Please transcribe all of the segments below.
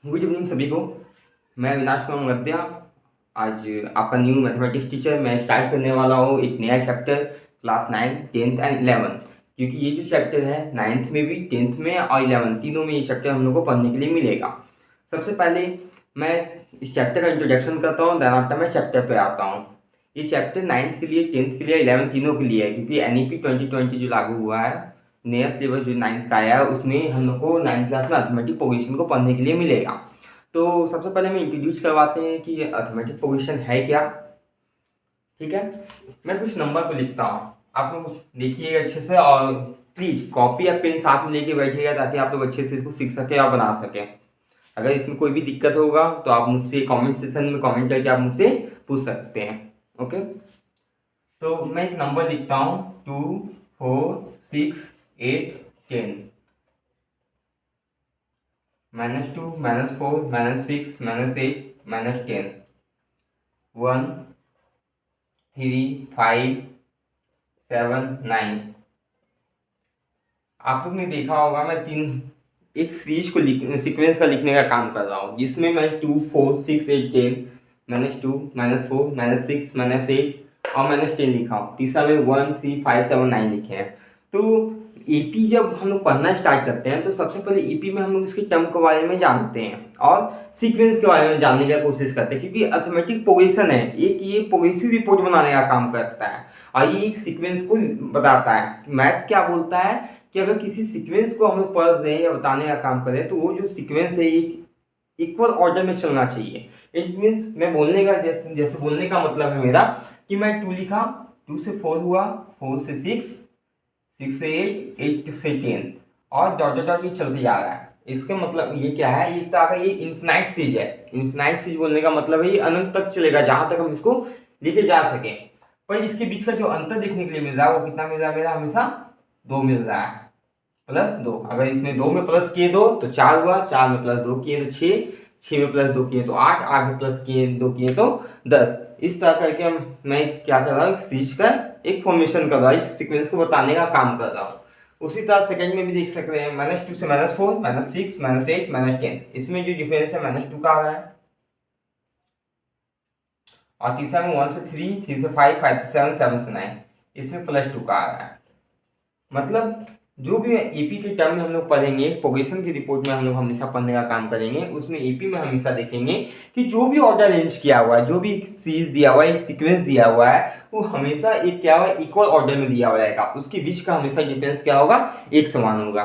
Good evening सभी को। मैं अविनाश कुमार मगध्या। आज आपका न्यू मैथमेटिक्स टीचर। मैं स्टार्ट करने वाला हूँ एक नया चैप्टर क्लास 9, 10th एंड 11। क्योंकि ये जो चैप्टर है 9th में भी, 10th में और 11 तीनों में ये चैप्टर हम लोग को पढ़ने के लिए मिलेगा। सबसे पहले मैं इस चैप्टर का इंट्रोडक्शन करता हूँ, देन आफ्टर मैं चैप्टर पे आता हूँ। ये चैप्टर 9th के लिए, 10th के लिए, 11 तीनों के लिए है। क्योंकि NEP 2020 जो लागू हुआ है, नया सिलेबस जो 9th का आया है, उसमें हम लोग को 9th क्लास में अर्थमेटिक पोजीशन को पढ़ने के लिए मिलेगा। तो सबसे पहले मैं इंट्रोड्यूस करवाते हैं कि ये अर्थमेटिक पोजीशन है क्या। ठीक है, मैं कुछ नंबर को लिखता हूँ, आप लोग देखिएगा अच्छे से, और प्लीज कॉपी या पेन साथ में लेके बैठिएगा ताकि आप लोग अच्छे से इसको सीख सके और बना सके। अगर इसमें कोई भी दिक्कत होगा तो आप मुझसे कमेंट सेक्शन में कमेंट करके आप मुझसे पूछ सकते हैं। ओके, तो मैं एक नंबर लिखता हूँ 2, 4, 6, 8, 10। -2, -4, -6, -8, -10, 1, 3, 5, 7, 9। आप लोग ने देखा होगा मैं एक सीरीज को सीक्वेंस का लिखने का काम कर रहा हूँ, जिसमें मैं 2, 4, 6, 8, 10, -2, -4, -6, -8 और -10 लिखा हूँ। तीसरा में 1, 3, 5, 7, 9 लिखे हैं। तो एपी जब हम लोग पढ़ना स्टार्ट करते हैं तो सबसे पहले एपी में हम लोग इसके टर्म के बारे में जानते हैं और सीक्वेंस के बारे में जानने की कोशिश करते हैं। क्योंकि अर्थमेटिक प्रोग्रेशन है एक, ये प्रोग्रेसिव रिपोर्ट बनाने का काम करता है और ये एक सीक्वेंस को बताता है। मैथ क्या बोलता है कि अगर किसी सीक्वेंस को हम लोग पढ़ रहे हैं या बताने का काम कर रहे हैं तो वो जो सीक्वेंस है एक इक्वल ऑर्डर में चलना चाहिए। इट मीन्स मैं बोलने का जैसे बोलने का मतलब है मेरा कि मैं 2 लिखा, 2 से 4 हुआ, 4 से 6, 6 से 8, 8 से 10 और डॉट डॉट डॉट ये चलते जा रहा है। इसका मतलब ये क्या है, ये तो आगे ये इन्फिनाइट सीरीज है। इन्फिनाइट सीरीज बोलने का मतलब है ये अनंत तक चलेगा, जहां तक हम इसको लेके जा सके। पर इसके बीच का जो अंतर देखने के लिए मिल रहा है वो कितना मिल रहा है, मेरा हमेशा 2 मिल रहा है, +2। अगर इसमें 2 में प्लस किए 2 तो 4 हुआ, 4 में प्लस 2 किए तो 6, 6 में प्लस 2 किए तो 8, 8 में प्लस किए 2 किए तो 10। इस तरह करके मैं क्या कर रहा हूँ, एक सीरीज का एक फॉर्मेशन कर रहा हूँ, एक सीक्वेंस को बताने का काम कर रहा हूँ। उसी तरह सेकंड में भी देख सकते हैं, -2 से -4, -6, -8, -10। इसमें जो डिफरेंस है -2 का आ रहा है। और तीसरा में 1 से 3, 3 से 5, 5 से 7, 7 से 9, इसमें +2 का आ रहा है। मतलब जो भी एपी के टर्म में हम लोग पढ़ेंगे, प्रोग्रेशन की रिपोर्ट में हम लोग हमेशा पढ़ने का काम करेंगे, उसमें एपी में हमेशा देखेंगे कि जो भी ऑर्डर अरेंज किया हुआ है, जो भी एक सीरीज दिया हुआ है, एक सीक्वेंस दिया हुआ है, वो हमेशा एक क्या हुआ, इक्वल ऑर्डर में दिया हुआ रहेगा। उसके बीच का हमेशा डिफरेंस क्या होगा, एक समान होगा।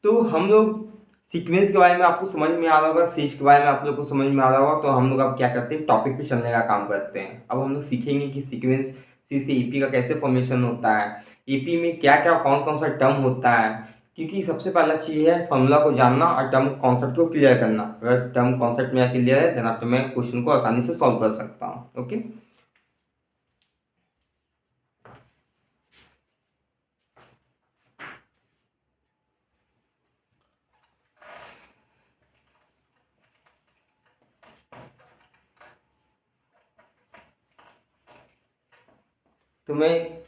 तो हम लोग सीक्वेंस के बारे में आपको समझ में आ रहा होगा, सीरीज के बारे में आप लोग को समझ में आ रहा होगा। तो हम लोग अब क्या करते हैं, टॉपिक पे चलने का काम करते हैं। अब हम लोग सीखेंगे कि सीक्वेंस सी से ईपी का कैसे फॉर्मेशन होता है, ईपी में क्या क्या कौन कौन सा टर्म होता है। क्योंकि सबसे पहला चीज़ है फॉर्मूला को जानना और टर्म कॉन्सेप्ट को क्लियर करना। अगर टर्म कॉन्सेप्ट मेरा क्लियर है देन आपको मैं क्वेश्चन को आसानी से सॉल्व कर सकता हूँ। ओके, तो मैं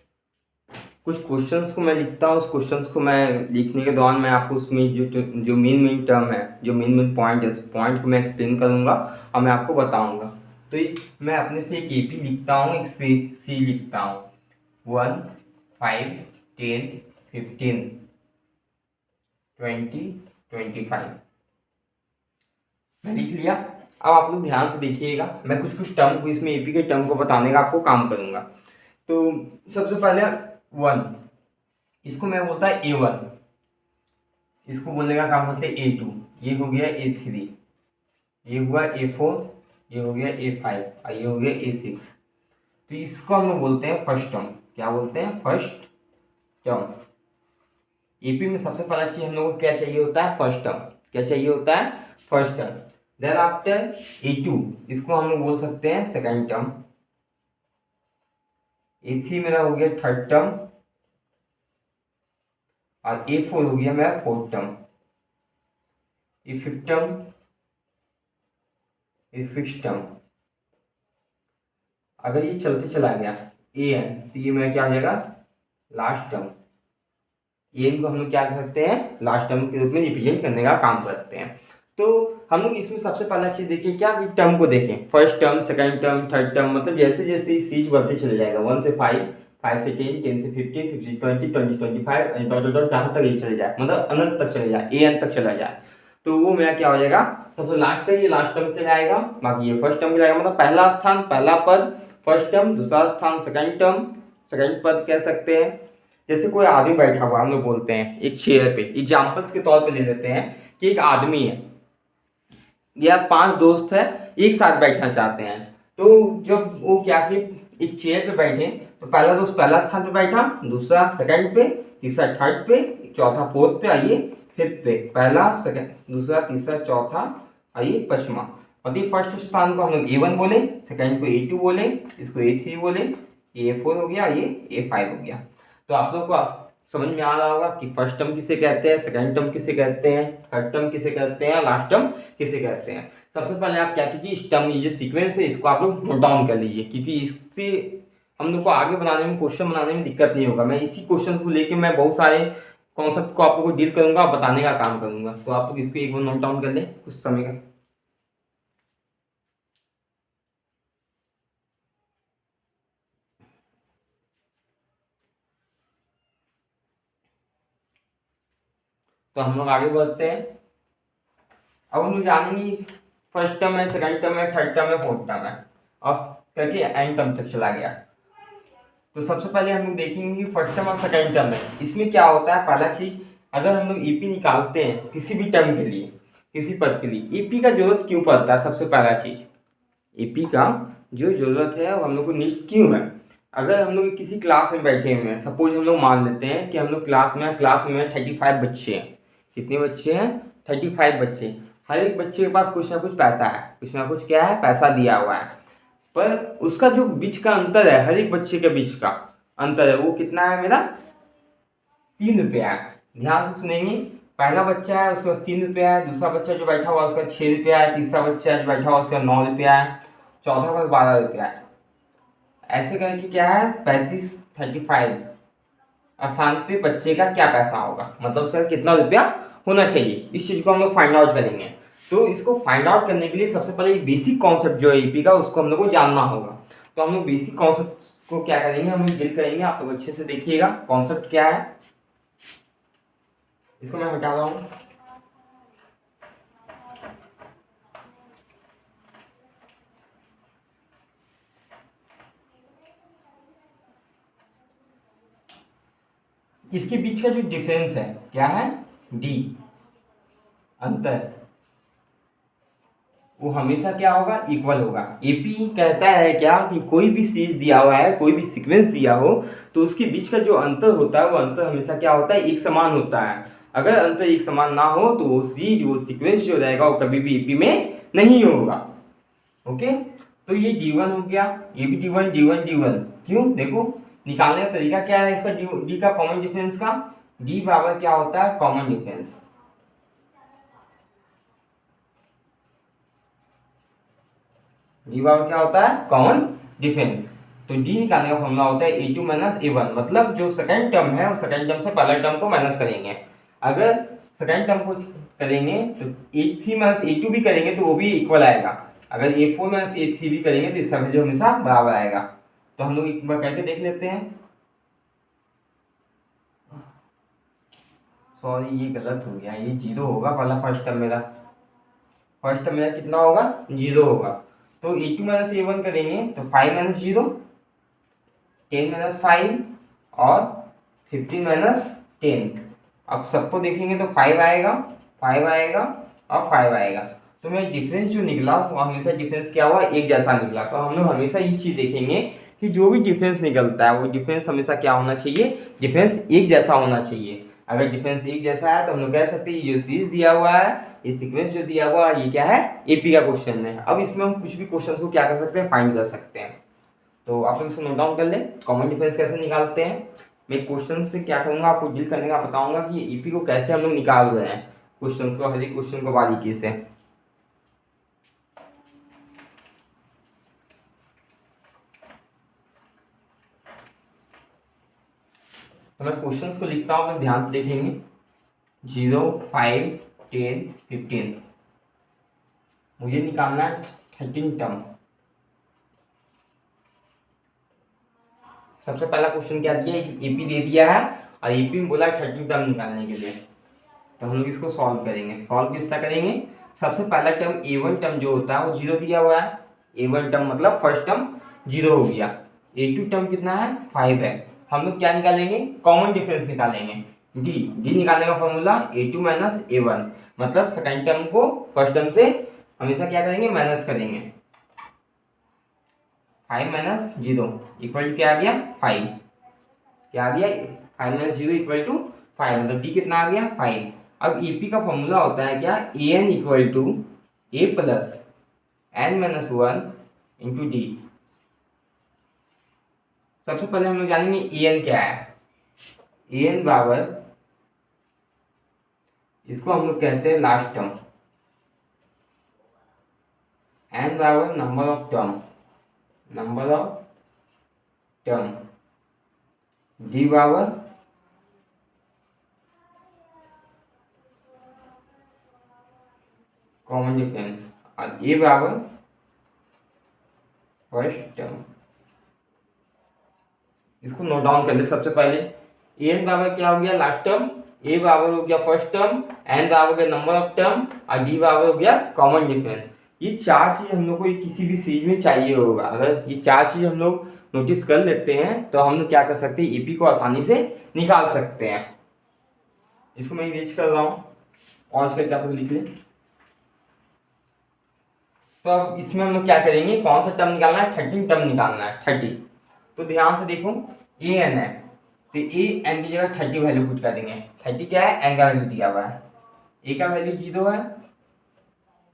कुछ क्वेश्चंस को मैं लिखता हूँ। उस क्वेश्चंस को मैं लिखने के दौरान मैं आपको उसमें जो मेन मेन टर्म है, जो मेन मेन पॉइंट है, उस पॉइंट को मैं एक्सप्लेन करूँगा और मैं आपको बताऊँगा। तो मैं अपने से एक एपी लिखता हूँ, एक सी लिखता हूँ। 1, 5, 10, 15, 20, 25 मैं लिख लिया। अब आप लोग ध्यान से देखिएगा, मैं कुछ कुछ टर्म को, इसमें एपी के टर्म को बताने का आपको काम करूँगा। तो सबसे पहले 1, इसको मैं बोलता है A1, इसको बोलने का काम करते हैं A2, ये हो गया A3, ये हुआ A4, ये हो गया A5 और ये हो गया A6। तो इसको हम लोग बोलते हैं फर्स्ट टर्म। क्या बोलते हैं, फर्स्ट टर्म। एपी में सबसे पहला चीज हम लोग को क्या चाहिए होता है, फर्स्ट टर्म। क्या चाहिए होता है, first term. Then after A2, इसको हम लोग बोल सकते हैं सेकेंड टर्म। A3 मेरा हो गया थर्ड टर्म और A4 हो गया मेरा फोर्थ टर्म। ये फिफ्थ टर्म, ये सिक्स टर्म। अगर ये चलते चला गया AN तो ये मेरा क्या हो जाएगा, लास्ट टर्म। एन को हम लोग क्या करते हैं, लास्ट टर्म के रूप में रिप्रेजेंट करने का काम करते हैं। तो हम लोग इसमें सबसे पहला चीज देखें क्या कि टर्म को देखें, first term, second term, third term, मतलब जैसे जैसे सीरीज बढ़ते चले जाएगा 1 से 5, 5 से 10, 10 से 15, 15 20, 20 25 एंड डॉट डॉट जहाँ तक ये चले जाए, मतलब अनंत तक चले जाए, ए एन तक चला जाए, तो वो मेरा क्या हो जाएगा, सबसे लास्ट का ये लास्ट टर्म के जाएगा, बाकी ये फर्स्ट टर्म के जाएगा, मतलब पहला स्थान पहला पद फर्स्ट टर्म, दूसरा स्थान सेकंड टर्म सेकंड पद कह सकते हैं। जैसे कोई आदमी बैठा हुआ, हम लोग बोलते हैं एक चेयर पे, एग्जाम्पल्स के तौर पे ले लेते हैं कि एक आदमी है या 5 दोस्त है एक साथ बैठना चाहते हैं, तो जब वो क्या कि एक चेयर पे बैठे तो पहला दोस्त पहला स्थान पे बैठा, दूसरा सेकंड पे, तीसरा थर्ड पे, चौथा फोर्थ पे, आइए फिफ्थ पे, पहला सेकंड दूसरा तीसरा चौथा, आइए पांचवा, मतलब फर्स्ट स्थान को हम लोग A1 बोले, सेकंड को A2 बोले, इसको A3 बोले, ये A4 हो गया, ये A5 हो गया। तो आप लोग को समझ में आ रहा होगा कि फर्स्ट टर्म किसे कहते हैं, सेकंड टर्म किसे कहते हैं, थर्ड टर्म किसे कहते हैं, लास्ट टर्म किसे कहते हैं। सबसे पहले आप क्या कीजिए, इस टर्म, ये जो सीक्वेंस है इसको आप लोग नोट डाउन कर लीजिए, क्योंकि इससे हम लोग को आगे बनाने में, क्वेश्चन बनाने में दिक्कत नहीं होगा। मैं इसी क्वेश्चन को लेके मैं बहुत सारे कॉन्सेप्ट को आप लोग को डील करूंगा, बताने का काम करूंगा, तो आप लोग इसको एक बार नोट डाउन कर लें कुछ समय का। तो हम लोग आगे बढ़ते हैं। अब हम लोग जानेंगे फर्स्ट टर्म है, सेकंड टर्म है, थर्ड टर्म है, फोर्थ टर्म है, और करके एंड टर्म तक चला गया। तो सबसे पहले हम लोग देखेंगे कि फर्स्ट टर्म और सेकंड टर्म है, इसमें क्या होता है। पहला चीज, अगर हम लोग ईपी निकालते हैं किसी भी टर्म के लिए, किसी पद के लिए, ईपी का जरूरत क्यों पड़ता है। सबसे पहला चीज, ईपी का जो जरूरत है वो हम लोग को नीड्स क्यों है। अगर हम लोग किसी क्लास में बैठे हुए हैं, सपोज हम लोग मान लेते हैं कि हम लोग क्लास में 35 बच्चे हैं। कितने बच्चे हैं, 35 बच्चे। हर एक बच्चे के पास कुछ ना कुछ पैसा है, कुछ ना कुछ क्या है, पैसा दिया हुआ है, पर उसका जो बीच का अंतर है, हर एक बच्चे के बीच का अंतर है, वो कितना है, मेरा 3 रुपया है। ध्यान से सुनेंगे, पहला बच्चा है उसके पास 3 रुपया है, दूसरा बच्चा जो बैठा हुआ उसका 6 रुपया है, तीसरा बच्चा जो बैठा हुआ उसका 9 रुपया है, चौथा का 12 रुपया है। ऐसे करके क्या है, 35 स्थान पे बच्चे का क्या पैसा होगा, मतलब उसका कितना रुपया होना चाहिए, इस चीज को हम लोग फाइंड आउट करेंगे। तो इसको फाइंड आउट करने के लिए सबसे पहले बेसिक कॉन्सेप्ट जो है ईपी का, उसको हम लोग को जानना होगा। तो हम लोग बेसिक कॉन्सेप्ट को क्या करेंगे, हम लोग डील करेंगे। आप लोग अच्छे से देखिएगा कॉन्सेप्ट क्या है। इसको मैं हटा रहा हूँ। इसके बीच का जो डिफरेंस है क्या है, डी, अंतर, वो हमेशा क्या होगा, इक्वल होगा। एपी कहता है क्या कि कोई भी सीरीज दिया हुआ है, कोई भी सीक्वेंस दिया हो, तो उसके बीच का जो अंतर होता है वो अंतर हमेशा क्या होता है, एक समान होता है। अगर अंतर एक समान ना हो तो वो सीरीज, वो सीक्वेंस जो रहेगा वो कभी भी एपी में नहीं होगा। ओके, तो ये D1 हो गया, ये भी D1 D1 D1। क्यों, देखो निकालने का तरीका क्या है इसका, डी का कॉमन डिफरेंस का, डी बराबर क्या होता है, कॉमन डिफरेंस। डी बराबर क्या होता है, कॉमन डिफरेंस। तो डी निकालने का फॉर्मूला होता है A2 माइनस A1, मतलब जो सेकंड टर्म है उस सेकंड टर्म से पहला टर्म को माइनस करेंगे। अगर सेकंड टर्म को करेंगे तो A3 माइनस A2 भी करेंगे तो वो भी इक्वल आएगा। अगर A4 माइनस A3 भी करेंगे तो इसका वैल्यू हमेशा बराबर आएगा। तो हम लोग एक बार करके देख लेते हैं। सॉरी ये गलत हो गया, ये 0 होगा पहला, फर्स्ट टर्म मेरा, फर्स्ट टर्म मेरा कितना होगा, 0 होगा। तो A2 माइनस A1 करेंगे तो 5 माइनस 0, 10 माइनस 5 और 15 माइनस 10। अब सबको देखेंगे तो 5 आएगा, 5 आएगा और 5 आएगा। तो मेरा डिफरेंस जो निकला वो हमेशा डिफरेंस क्या हुआ, एक जैसा निकला। तो हम लोग हमेशा ये चीज़ देखेंगे कि जो भी डिफरेंस निकलता है वो डिफरेंस हमेशा क्या होना चाहिए, डिफरेंस एक जैसा होना चाहिए। अगर डिफरेंस एक जैसा है तो हम लोग कह सकते हैं ये जो सीरीज दिया हुआ है, ये सीक्वेंस जो दिया हुआ है, ये क्या है, एपी का क्वेश्चन है। अब इसमें हम कुछ भी क्वेश्चन को क्या कर सकते हैं, फाइंड कर सकते हैं। तो आप लोग इसको नोट डाउन कर लें, कॉमन डिफरेंस कैसे निकालते हैं। मैं क्वेश्चन से क्या करूँगा, आपको डील करने का बताऊंगा कि ईपी को कैसे हम लोग निकाल रहे हैं, क्वेश्चन को, हर एक क्वेश्चन को बारीकी से। तो मैं क्वेश्चन को लिखता हूँ, मैं ध्यान से देखेंगे। 0 5 10 15। मुझे निकालना है 13 टर्म। सबसे पहला क्वेश्चन क्या दिया, एक एपी दे दिया है और एपी में बोला 13 टर्म निकालने के लिए। तो हम लोग इसको सॉल्व करेंगे। सॉल्व किस तरह करेंगे, सबसे पहला टर्म A1 टर्म जो होता है वो 0 दिया हुआ है। A1 टर्म मतलब फर्स्ट टर्म 0 हो गया। A2 टर्म कितना है, 5 है। हम लोग क्या निकालेंगे, कॉमन डिफरेंस निकालेंगे। डी निकालने का फॉर्मूला A2 माइनस A1, मतलब सेकेंड टर्म को फर्स्ट टर्म से हमेशा क्या करेंगे, माइनस करेंगे। 5 माइनस 0 इक्वल टू क्या आ गया, 5। क्या आ गया, 5 माइनस 0 इक्वल टू 5, मतलब डी कितना आ गया, 5। अब ईपी का फॉर्मूला होता है क्या, A N equal to A plus N minus 1 into D. सबसे पहले हम लोग जानेंगे ए एन क्या है। ए एन बराबर, इसको हम लोग कहते हैं लास्ट टर्म। एन बराबर number of term, number of term. D बराबर कॉमन डिफरेंस और ए बराबर फर्स्ट टर्म। इसको नोट डाउन कर ले। सबसे पहले ए एन बराबर क्या हो गया, लास्ट टर्म। ए बराबर हो गया फर्स्ट टर्म। एन बराबर हो गया नंबर ऑफ टर्म और डी बराबर हो गया कॉमन डिफरेंस। ये चार चीज हम लोग को किसी भी सीरीज में चाहिए होगा। अगर ये चार चीज हम लोग नोटिस कर लेते हैं तो हम लोग क्या कर सकते हैं, ईपी को आसानी से निकाल सकते हैं। इसको मैं इरेज कर रहा हूँ, पॉज करके आप लोग लिख लें। तो अब इसमें हम लोग क्या करेंगे, कौन सा टर्म निकालना है, 13 टर्म निकालना है, 30। तो ध्यान से देखो, ए एन है तो ए एन की जगह 30 वैल्यू पुट कर देंगे। 30 क्या है, एन का वैल्यू दिया हुआ है। ए का वैल्यू 0 है,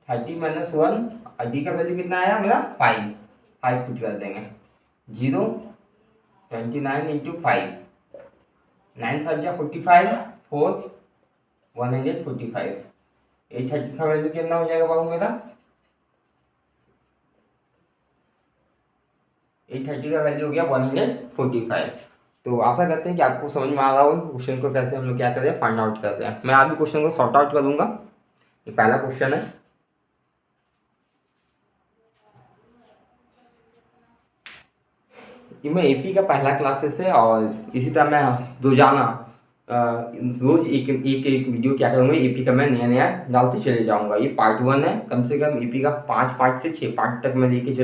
30 माइनस 1 और डी का वैल्यू कितना आया मेरा, 5 पुट कर देंगे। 0 29 इंटू 5, 9 5 क्या 45, 4 145। 830 का वैल्यू कितना हो जाएगा बाबू मेरा, 830 का वैल्यू हो गया 145। तो आशा करते हैं कि आपको समझ में आ रहा होगा क्वेश्चन को कैसे हम लोग क्या करें, फाइंड आउट करते हैं। मैं अभी क्वेश्चन को सॉर्ट आउट करूंगा। ये पहला क्वेश्चन है। ये मैं एपी का पहला क्लासेस है और इसी तरह मैं रोजाना रोज एक एक एक वीडियो क्या करूँगा, एपी का मैं नया नया डालते चले जाऊँगा। ये पार्ट 1 है, कम से कम एपी का 5 पार्ट से 6 पार्ट तक मैं लेके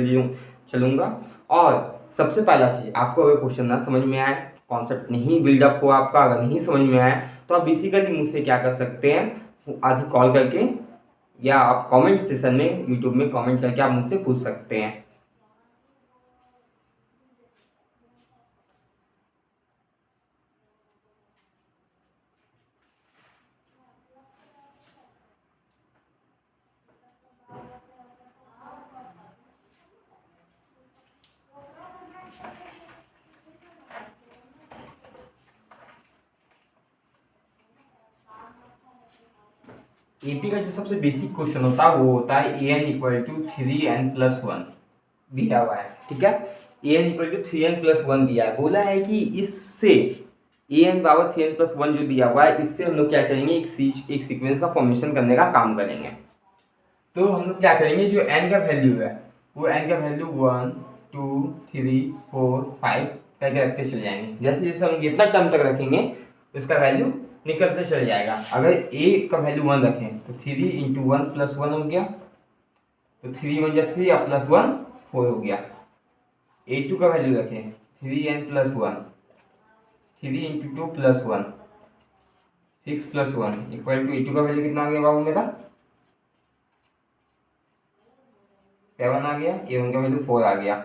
चलूँगा। और सबसे पहला चीज़, आपको अगर क्वेश्चन ना समझ में आए, कॉन्सेप्ट नहीं बिल्डअप हो आपका, अगर नहीं समझ में आए तो आप बेसिकली मुझसे क्या कर सकते हैं, आधी कॉल करके या आप कमेंट सेशन में यूट्यूब में कमेंट करके आप मुझसे पूछ सकते हैं। एपी का जो सबसे बेसिक क्वेश्चन होता है वो होता है ए एन इक्वल टू 3n+1 दिया हुआ है, ठीक है। ए एन इक्वल टू 3n+1 दिया है, बोला है कि इससे ए एन पावर 3n+1 जो दिया हुआ है, इससे हम लोग क्या करेंगे, एक सीक्वेंस का फॉर्मेशन करने का काम करेंगे। तो हम लोग क्या करेंगे, जो एन का वैल्यू है वो एन का वैल्यू 1 2 3 4 5 करके रखते चले जाएंगे। जैसे जैसे हम जितना टर्म तक रखेंगे उसका वैल्यू निकलते चल जाएगा। अगर ए का वैल्यू 1 रखें तो 3 इंटू 1 प्लस 1 हो गया, तो 3 1 जा 3 और प्लस 1 4 हो गया। A2 का वैल्यू रखें 3n+1, 3 into 2 plus 1 6 plus 1 equal to A2 का वैल्यू कितना आ गया बाबू मेरा, 7 आ गया। A1 का वैल्यू 4 आ गया।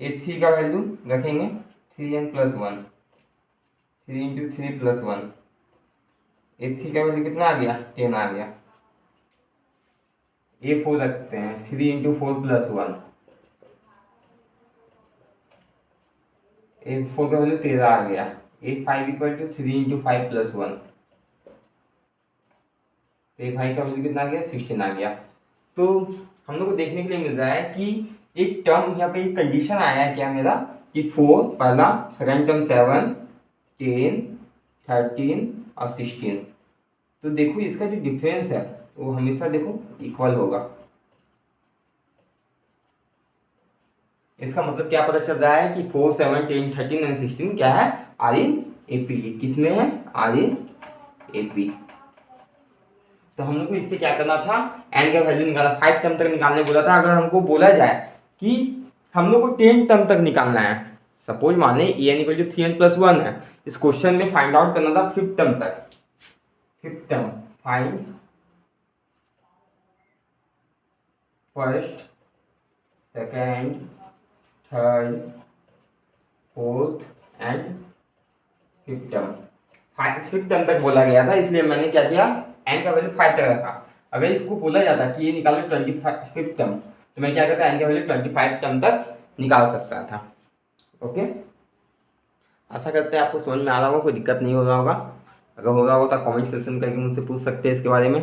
A3 का वैल्यू रखेंगे 3n+1, 3 इंटू 3 प्लस 1, A3 का वैल्यू कितना आ गया, 10 आ गया। A4 रखते हैं 3 इंटू 4 प्लस 1, A4 का वैल्यू 13 आ गया। A5 equal to 3 into 5 plus 1, A5 का वैल्यू कितना आ गया, 16 आ गया। तो हम लोग को देखने के लिए मिल रहा है कि एक टर्म यहाँ पे एक कंडीशन आया है क्या मेरा, कि 4 पहला, सेकेंड टर्म 7 10 13 और 16। तो देखो इसका जो डिफरेंस है वो हमेशा देखो इक्वल होगा। इसका मतलब क्या पता चल रहा है कि 4, 7, 10, 13 एंड 16 क्या है, आर इन एपी। किसमें है, आर इन एपी। तो हम लोग को इससे क्या करना था, एन का वैल्यू निकालना, 5 टर्म तक निकालने बोला था। अगर हमको बोला जाए कि हम लोग को 10 टर्म तक निकालना है, सपोज माने ए एन इक्वल टू 3n+1 है, इस क्वेश्चन में फाइंड आउट करना था 5th टर्म तक। 5th term find first, second, third, fourth and 5th term. 5th term तक बोला गया था, इसलिए मैंने क्या किया, एन का वैल्यू 5 तक रखा। अगर इसको बोला जाता कि ये निकालो 25th टर्म, तो मैं क्या करता, एन का वैल्यू 25 टर्म तक निकाल सकता था। ओके, आशा करते हैं आपको समझ में आ रहा होगा, कोई दिक्कत नहीं हो रहा होगा। अगर हो रहा होगा तो कमेंट सेक्शन करके मुझसे पूछ सकते हैं इसके बारे में।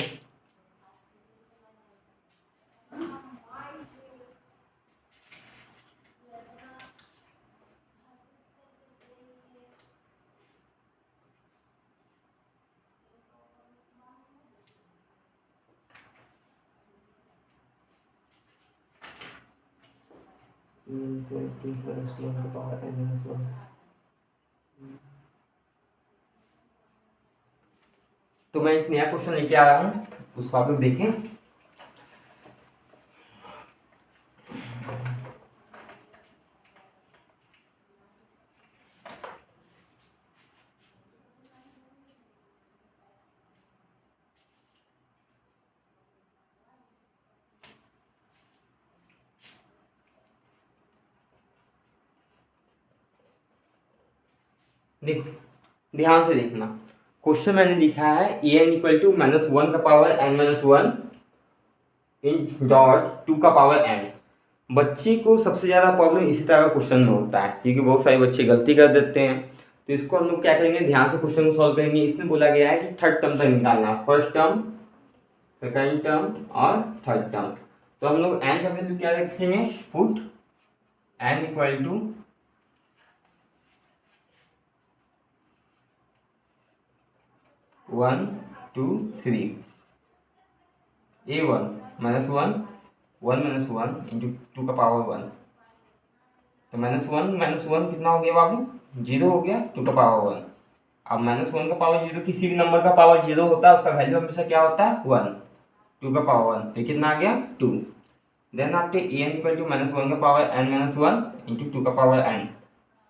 तो मैं एक नया क्वेश्चन लेके आ रहा हूँ, उसको आप लोग देखें। देख, ध्यान से देखना, क्वेश्चन मैंने लिखा है ए एन इक्वल टू -1 का पावर n-1 इन डॉट 2 का पावर n। बच्चे को सबसे ज़्यादा प्रॉब्लम इसी तरह का क्वेश्चन में होता है, क्योंकि बहुत सारे बच्चे गलती कर देते हैं। तो इसको हम लोग क्या करेंगे, ध्यान से क्वेश्चन को सॉल्व करेंगे। इसमें बोला गया है कि 3rd टर्म तक निकालना है, 1st टर्म, 2nd टर्म और 3rd टर्म। तो हम लोग n का वैल्यू क्या रखेंगे, put n equal to 1, 2, 3, a1 -1, 1 - 1 into 2 का पावर 1। तो -1 कितना हो गया बाबू, 0 हो गया, 2 का पावर 1। अब -1 का पावर 0, किसी भी नंबर का पावर 0 होता है, उसका वैल्यू हमेशा क्या होता है, 1। 2 का पावर 1 तो कितना आ गया, 2। देन आपके ए एन इक्वल टू -1 का पावर n-1 इंटू 2 का पावर n।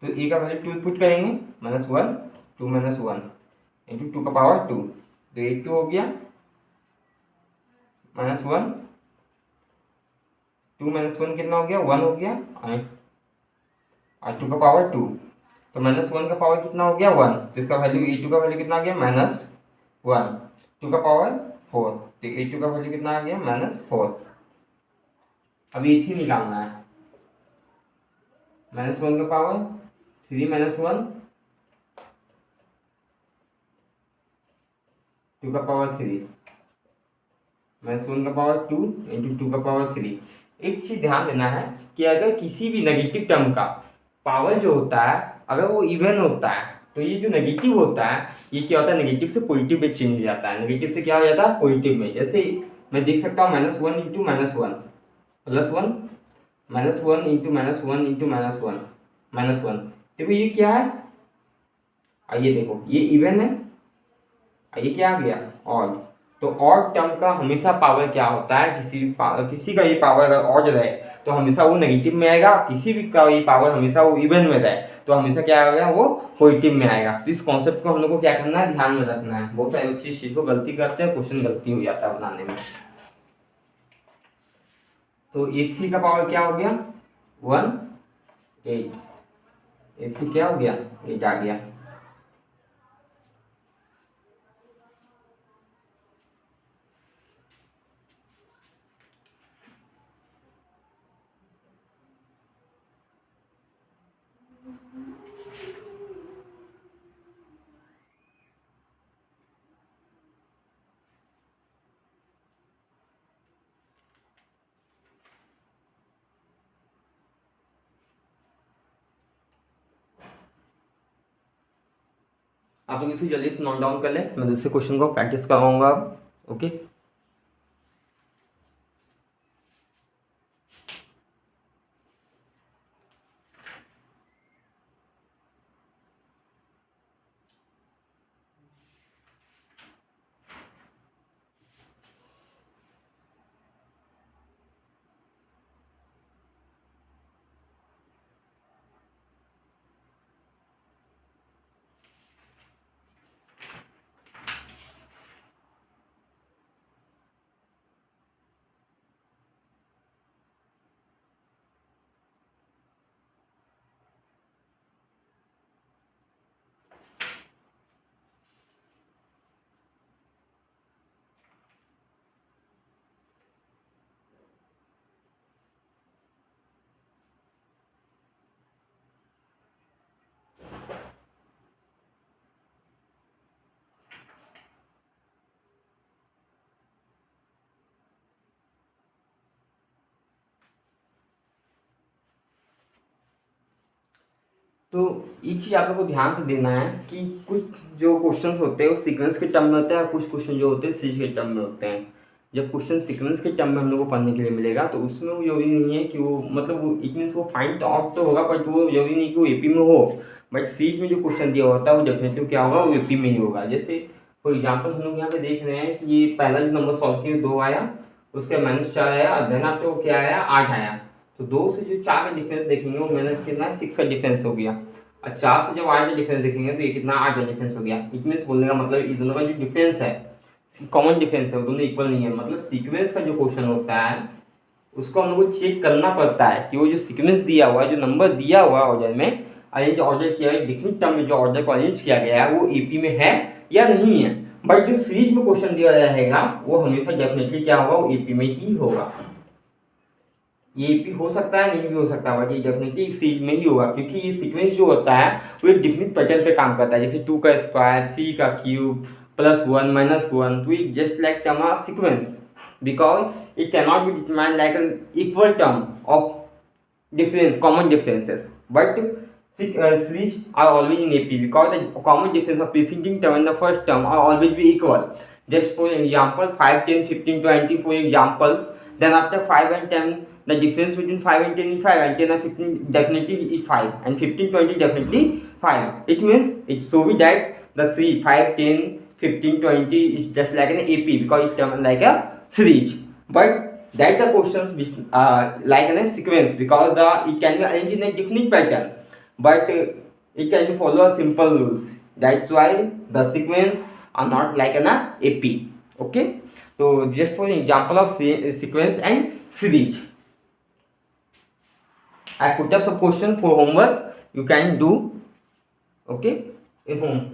तो ए का वैल्यू 2 पुट करेंगे, -1, 2 - 1 इंटू 2 का पावर 2। तो ये 2 हो गया, -1, 2 - 1 कितना हो गया, 1 हो गया, और 2 का पावर 2। तो -1 का पावर कितना हो गया, 1। तो इसका वैल्यू a2 का वैल्यू कितना आ गया, -1। 2 का पावर 4, तो a2 का वैल्यू कितना आ गया, -4। अब a3 निकालना है, -1 का पावर 3 - 1, 2 का पावर 3, -1 का पावर 2 इंटू 2 का पावर 3। एक चीज ध्यान देना है कि अगर किसी भी नेगेटिव टर्म का पावर जो होता है, अगर वो इवन होता है, तो ये जो नेगेटिव होता है, ये क्या होता है, नेगेटिव से पॉजिटिव में चेंज हो जाता है। नेगेटिव से क्या हो जाता है, पॉजिटिव में। जैसे मैं देख सकता हूँ -1 इंटू -1 +1, -1 इंटू -1 इंटू -1। देखो ये क्या है, आइए देखो, ये इवन है, ये क्या आ गया, ऑड। तो ऑड टर्म का हमेशा पावर क्या होता है, किसी का ये पावर अगर ऑड रहे तो हमेशा वो नेगेटिव में आएगा, किसी भी का ये पावर हमेशा वो इवन में रहे तो हमेशा क्या आएगा, वो पॉजिटिव में आएगा। तो इस कॉन्सेप्ट को हम लोग को क्या करना है, ध्यान में रखना है। बहुत सारे बच्चे इस चीज को गलती करते हैं, क्वेश्चन गलती हो जाता है बनाने में। तो a3 का पावर क्या हो गया, 1, 8। a3 क्या हो गया, 8 आ गया। आप लोग इसे जल्दी से नोट डाउन कर लें, मैं दूसरे क्वेश्चन को प्रैक्टिस करवाऊंगा। ओके, तो एक चीज़ आप लोग को ध्यान से देना है कि कुछ जो क्वेश्चंस होते हैं वो सीक्वेंस के टर्म में होते हैं और कुछ क्वेश्चन जो होते हैं सीरीज के टर्म में होते हैं। जब क्वेश्चन सीक्वेंस के टर्म में हम लोग को पढ़ने के लिए मिलेगा तो उसमें वो जरूरी नहीं है कि वो मतलब वो इट मीन्स वो फाइंड आउट तो होगा बट वो जरूरी नहीं कि वो एपी में हो। बट सीरीज में जो क्वेश्चन दिया होता है वो डेफिनेटली क्या होगा, वो एपी में ही होगा। जैसे फॉर एग्जाम्पल हम लोग यहाँ पे देख रहे हैं कि ये पहला जो नंबर सॉल्व किया 2 आया, उसके -4 आया, देन आपको क्या आया 8 आया। तो 2 से जो 4 का डिफरेंस देखेंगे वो मैंने कितना 6 का डिफरेंस हो गया, और 4 से जब 8 का डिफरेंस देखेंगे तो ये कितना 8 का डिफरेंस हो गया। इट मीन्स बोलने का मतलब ये दोनों का जो डिफरेंस है कॉमन डिफरेंस है, वो दोनों इक्वल नहीं है। मतलब सीक्वेंस का जो क्वेश्चन होता है उसको हम लोग को चेक करना पड़ता है कि वो जो सीक्वेंस दिया हुआ है, जो नंबर दिया हुआ है ऑर्डर में, अरेंज ऑर्डर किया है डिफरेंट टर्म में जो ऑर्डर को अरेंज किया गया है वो एपी में है या नहीं है। बट जो सीरीज में क्वेश्चन दिया रहेगा वो हमेशा डेफिनेटली क्या होगा, वो एपी में ही होगा। ये भी हो सकता है, नहीं भी हो सकता, बट ये डेफिनेटली सीरीज में ही होगा क्योंकि ये सीक्वेंस जो होता है वो एक डिफरेंट पैटर्न पे काम करता है। जैसे 2 का स्क्वायर, 3 का क्यूब, +1 -1, तो it just like term of sequence because it cannot be determined like an equal term of difference, common differences. But series are always in AP because the common difference of preceding term and the first term are always be equal. Just for example, 5, 10, 15, 20 for examples. Then after 5 and 10, the difference between 5 and 10 is 5, and 10 and 15 definitely is 5, and 15, 20 definitely 5. It means it so be that the series 5, 10, 15, 20 is just like an AP because it's termed like a series. But that the questions which like in a sequence because it can be arranged in a different pattern, but it can follow a simple rules. That's why the sequence are not like an AP. Okay, so just for example of sequence and series, I put up some question for homework. You can do, okay, in home.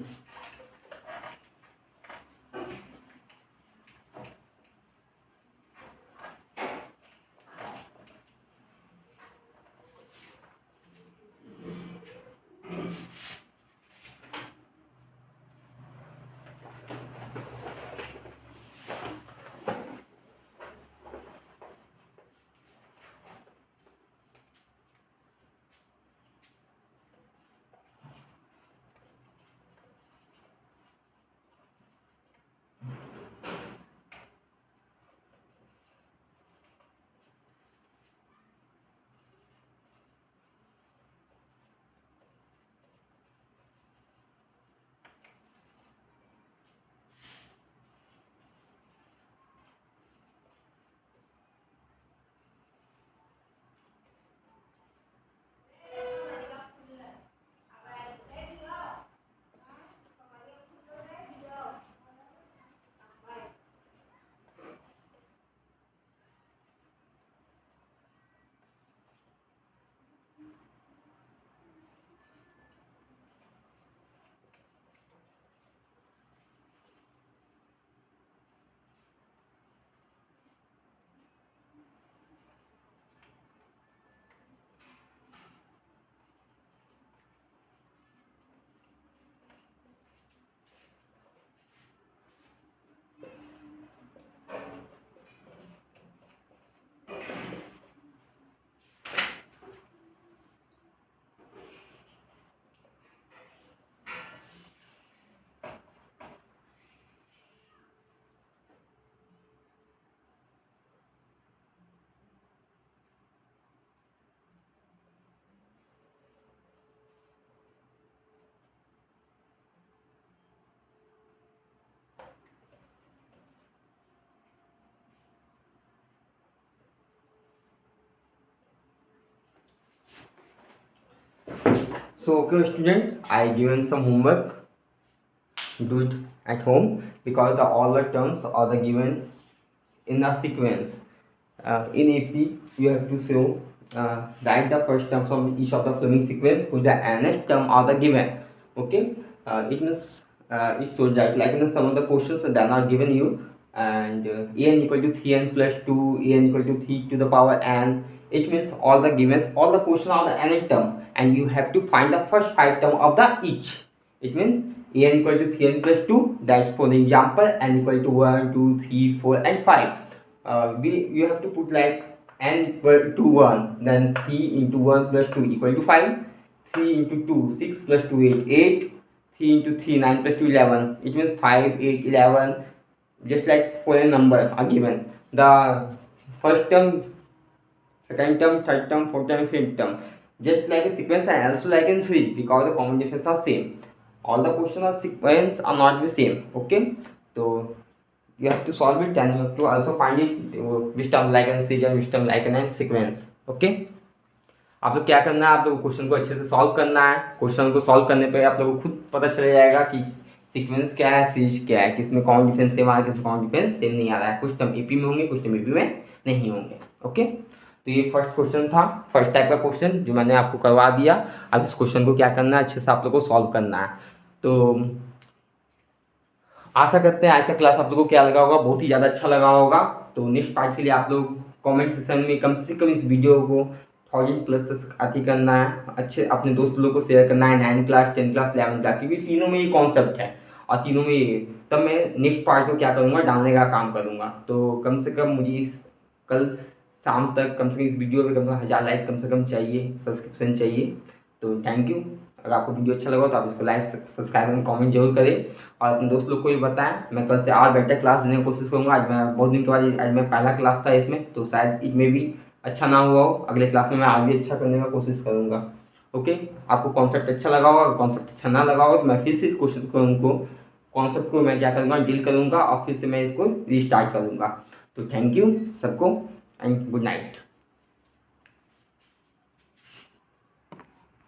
So okay student, I given some homework. Do it at home because all the terms are the given in a sequence. In AP, you have to show write the first terms of each of the following sequence with the nth term are the given. Okay, it means it shows that like in some of the questions that are not given you, and an equal to 3n plus 2, an equal to 3 to the power n. It means all the givens, all the questions are the nth term, and you have to find the first 5 term of the each. It means an equal to 3n plus 2, that's for the example, n equal to 1, 2, 3, 4 and 5. You have to put like n equal to 1, then 3 into 1 plus 2 equal to 5, 3 into 2 6 plus 2 8 3 into 3 9 plus 2 11 it means 5 8 11 just like foreign number are given. The first term, second term, third term, fourth term, fifth term, just like a sequence and also like in switch because the combinations are same. All the question or sequence are not the same. Okay, so you have to solve it and you have to also find it which term like an switch and which term like an sequence. Okay, आप लोग क्या करना है, आप लोग question को अच्छे से सॉल्व करना है. क्वेश्चन को सॉल्व करने पे आप लोगों को खुद पता चल जाएगा कि सीक्वेंस क्या है, सीरीज क्या है, किसमें कौन डिफरेंस सेम आ रहा है, किसमें कौन डिफरेंस सेम नहीं आ रहा है. कुछ टर्म एपी में होंगे, कुछ टर्म एपी में नहीं होंगे. ओके, तो ये फर्स्ट क्वेश्चन था, फर्स्ट टाइप का क्वेश्चन जो मैंने आपको करवा दिया. अब इस क्वेश्चन को क्या करना है, अच्छे से आप लोग को सॉल्व करना है. तो आशा करते हैं आज का क्लास आप लोगों को क्या लगा होगा, बहुत ही ज़्यादा अच्छा लगा होगा. तो नेक्स्ट पार्ट के लिए आप लोग कमेंट सेक्शन में कम से कम इस वीडियो को 1000+ अति करना है, अच्छे अपने दोस्त लोगों को शेयर करना है, 9th class 10th class 11th class, क्योंकि तीनों में ये कॉन्सेप्ट है और तीनों में ये. तब मैं नेक्स्ट पार्ट को क्या करूँगा, डालने का काम करूँगा. तो कम से कम मुझे कल शाम तक कम से कम इस वीडियो पे कम से कम 1000 लाइक कम से कम चाहिए, सब्सक्रिप्शन चाहिए. तो थैंक यू. अगर आपको वीडियो अच्छा लगा तो आप इसको लाइक सब्सक्राइब एंड कमेंट जरूर करें और अपने दोस्त लोग को भी बताएं. मैं कल से और बेटर क्लास देने की कोशिश करूँगा. आज मैं बहुत दिन के बाद आज मैं पहला क्लास था इसमें, तो शायद इसमें भी अच्छा ना हुआ हो. अगले क्लास में मैं आगे अच्छा करने का कोशिश करूँगा. ओके, आपको कॉन्सेप्ट अच्छा लगा होगा, अगर कॉन्सेप्ट अच्छा ना लगा हो तो मैं फिर से इस क्वेश्चन को उनको कॉन्सेप्ट को मैं क्या करूँगा, डील करूँगा और फिर से मैं इसको रीस्टार्ट करूँगा. तो थैंक यू सबको एंड गुड नाइट.